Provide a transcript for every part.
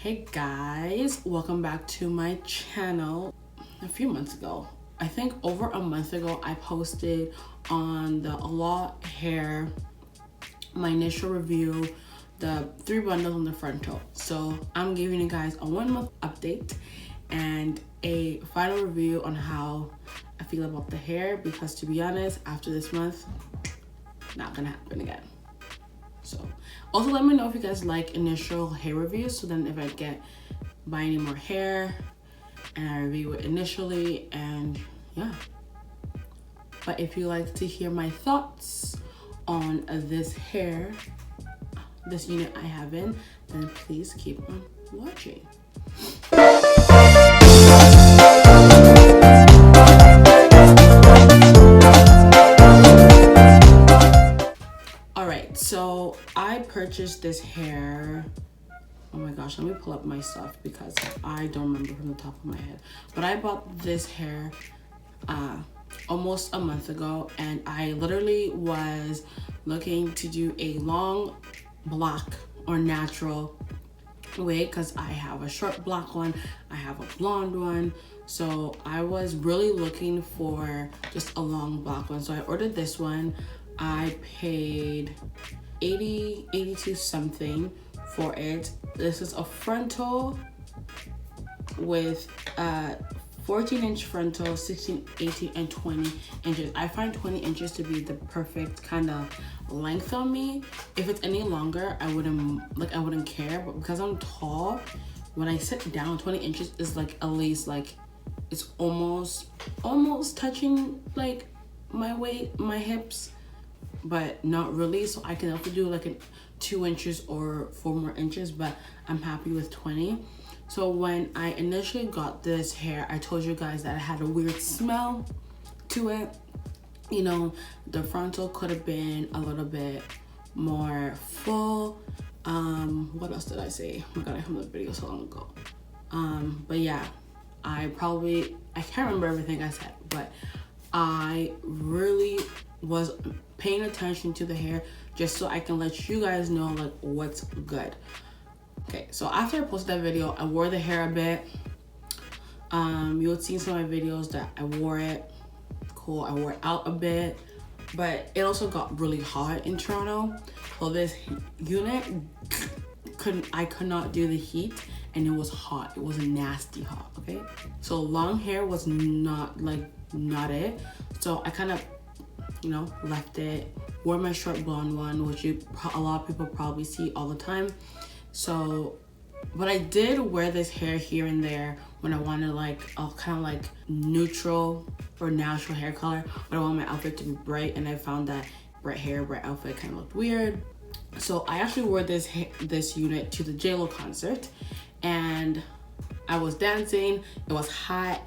Hey guys, welcome back to my channel. A few months ago, I think over a month ago, I posted on the Law Hair my initial review, the 3 bundles on the frontal. So I'm giving you guys a 1 month update and a final review on how I feel about the hair, because to be honest, after this month, not gonna happen again. So also let me know if you guys like initial hair reviews, so then if I buy any more hair and I review it initially, and yeah. But if you like to hear my thoughts on this unit I have in, then please keep on watching. Alright, so I purchased this hair. Oh my gosh, let me pull up my stuff because I don't remember from the top of my head. But I bought this hair almost a month ago, and I literally was looking to do a long black or natural wig because I have a short black one, I have a blonde one. So I was really looking for just a long black one. So I ordered this one. I paid 82 something for it. This is a frontal with 14-inch frontal, 16, 18, and 20 inches. I find 20 inches to be the perfect kind of length on me. If it's any longer, I wouldn't care, but because I'm tall, when I sit down, 20 inches is like at least like it's almost touching like my weight, my hips, but not really. So I can also do like a 2 inches or 4 more inches, but I'm happy with 20. So when I initially got this hair, I told you guys that it had a weird smell to it. You know, the frontal could have been a little bit more full. What else did I say? Oh my god, I filmed the video so long ago. But yeah, I can't remember everything I said, but I really was paying attention to the hair just so I can let you guys know like what's good. Okay, so after I posted that video, I wore the hair a bit. You would see in some of my videos that I wore it. Cool, I wore it out a bit, but it also got really hot in Toronto. So this unit I could not do the heat, and it was hot. It was nasty hot. Okay, so long hair was not it. So I kind of, you know, left it. Wore my short blonde one, which a lot of people probably see all the time. So, but I did wear this hair here and there when I wanted like a kind of like neutral or natural hair color, but I want my outfit to be bright, and I found that bright hair, bright outfit kind of looked weird. So I actually wore this unit to the JLo concert, and I was dancing. It was hot.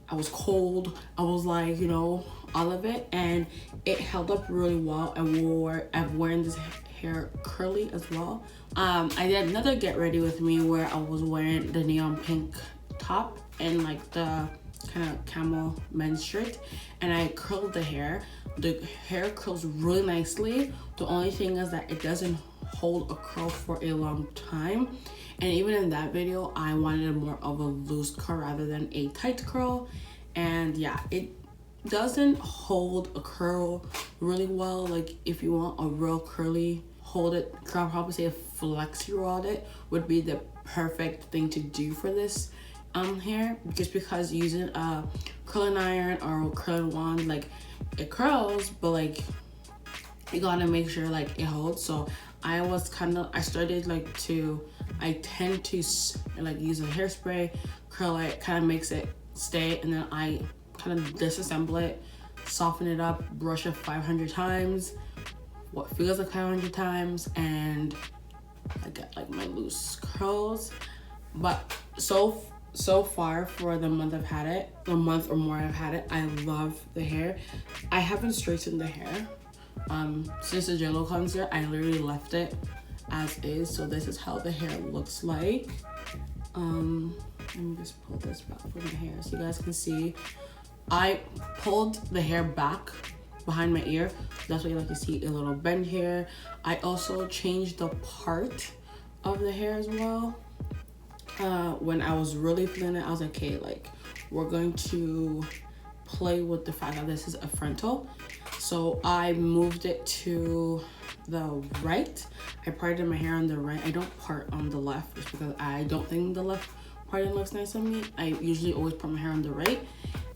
I was cold. I was like, you know, all of it, and it held up really well. I've worn this hair curly as well. I did another get ready with me where I was wearing the neon pink top and like the kind of camel men's shirt, and I curled the hair. The hair curls really nicely. The only thing is that it doesn't hold a curl for a long time, and even in that video I wanted more of a loose curl rather than a tight curl. And yeah, it doesn't hold a curl really well. Like if you want a real curly hold it, I'll probably say a flexi roll it would be the perfect thing to do for this hair, just because using a curling iron or a curling wand, like it curls, but like you gotta make sure like it holds. So I tend to like use a hairspray, curl it, kind of makes it stay, and then I kind of disassemble it, soften it up, brush it 500 times, what feels like 500 times, and I get like my loose curls. But so far for the month I've had it, a month or more I've had it, I love the hair. I haven't straightened the hair since the JLo concert. I literally left it as is, so this is how the hair looks like. Let me just pull this back from my hair so you guys can see. I pulled the hair back behind my ear. That's why you like to see a little bend here. I also changed the part of the hair as well. When I was really feeling it, I was like, okay, like we're going to play with the fact that this is a frontal. So I moved it to the right. I parted my hair on the right. I don't part on the left just because I don't think the left parting looks nice on me. I usually always part my hair on the right,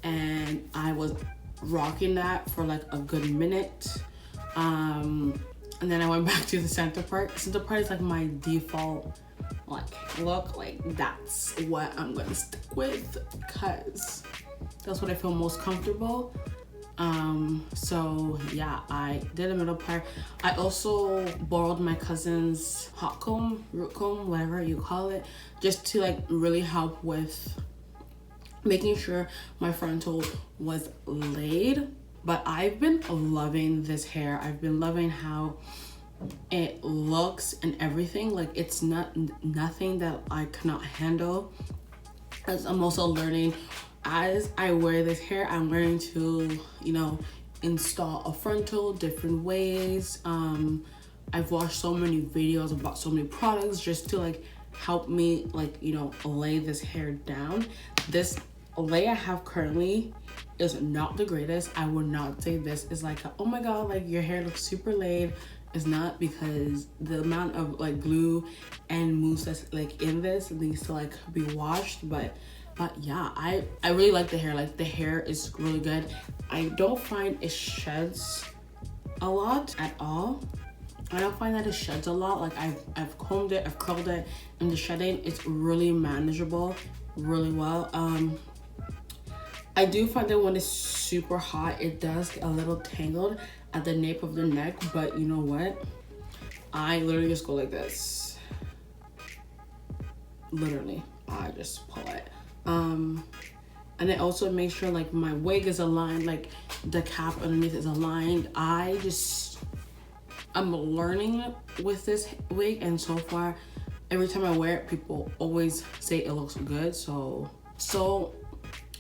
and I was rocking that for like a good minute. And then I went back to the center part. Center part is like my default like look. Like that's what I'm gonna stick with because that's what I feel most comfortable. So yeah, I did a middle part. I also borrowed my cousin's hot comb, root comb, whatever you call it, just to like really help with making sure my frontal was laid. But I've been loving this hair. I've been loving how it looks and everything. Like it's nothing that I cannot handle. As I'm also learning as I wear this hair, I'm learning to, you know, install a frontal different ways. I've watched so many videos about so many products just to like help me like, you know, lay this hair down. This lay I have currently is not the greatest. I would not say this is like oh my god, like your hair looks super laid. It's not, because the amount of like glue and mousse that's like in this needs to like be washed. But yeah, I really like the hair. Like the hair is really good. I don't find it sheds a lot at all. I don't find that it sheds a lot. Like I've combed it, I've curled it, and the shedding it's really manageable really well. I do find that when it's super hot, it does get a little tangled at the nape of the neck, but you know what? I literally just go like this. Literally, I just pull it. And I also make sure like my wig is aligned, like the cap underneath is aligned. I'm learning with this wig, and so far, every time I wear it, people always say it looks good. So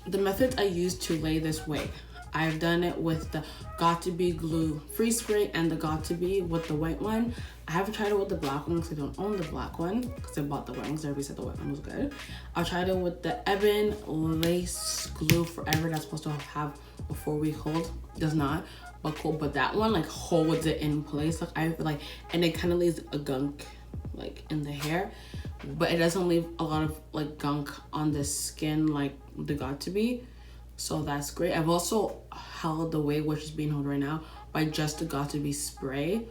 the methods I use to lay this wig, I've done it with the Got2b glue free spray and the Got2b with the white one. I haven't tried it with the black one because I don't own the black one, because I bought the white one because everybody said the white one was good. I tried it with the Ebin lace glue forever that's supposed to have a 4-week hold. Does not, but cool. But that one like holds it in place. Like I feel like, and it kind of leaves a gunk like in the hair, but it doesn't leave a lot of like gunk on the skin like the Got2b. So that's great. I've also held the wig, which is being held right now, by just the Got2b spray,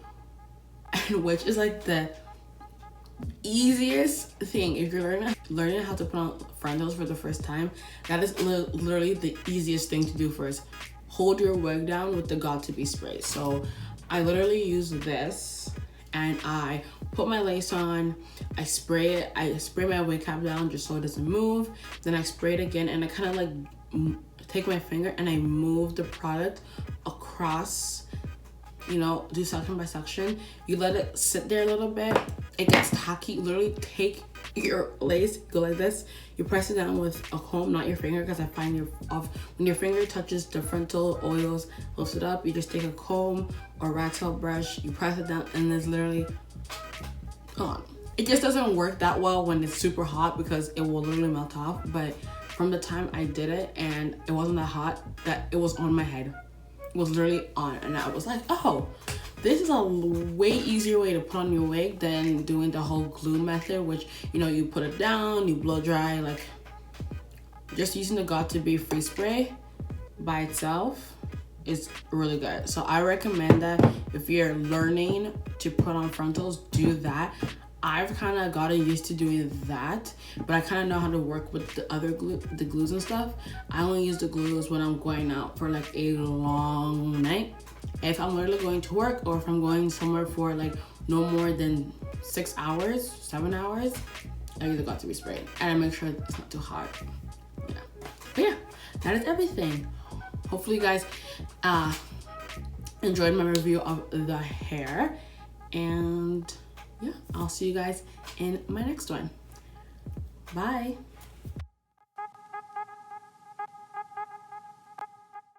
and which is like the easiest thing if you're learning how to put on frontals for the first time. That is literally the easiest thing to do first. Hold your wig down with the Got2b spray. So I literally use this, and I put my lace on, I spray it, I spray my wig cap down just so it doesn't move, then I spray it again, and I kind of like take my finger and I move the product across, you know, do section by section. You let it sit there a little bit, it gets tacky. Literally take your lace, go like this, you press it down with a comb, not your finger, because I find when your finger touches the frontal oils, lifts it up, you just take a comb or rat tail brush, you press it down, and it's literally gone. It just doesn't work that well when it's super hot because it will literally melt off. But from the time I did it and it wasn't that hot, that it was on my head. It was literally on, and I was like, oh, this is a way easier way to put on your wig than doing the whole glue method, which, you know, you put it down, you blow dry. Like just using the Got2b free spray by itself is really good. So I recommend that if you're learning to put on frontals, do that. I've kind of gotten used to doing that, but I kind of know how to work with the other the glues and stuff. I only use the glues when I'm going out for like a long night. If I'm literally going to work, or if I'm going somewhere for like no more than 6 hours, 7 hours, I use the Got2b spray, and I make sure it's not too hot. Yeah. But yeah, that is everything. Hopefully you guys enjoyed my review of the hair, and yeah, I'll see you guys in my next one. Bye.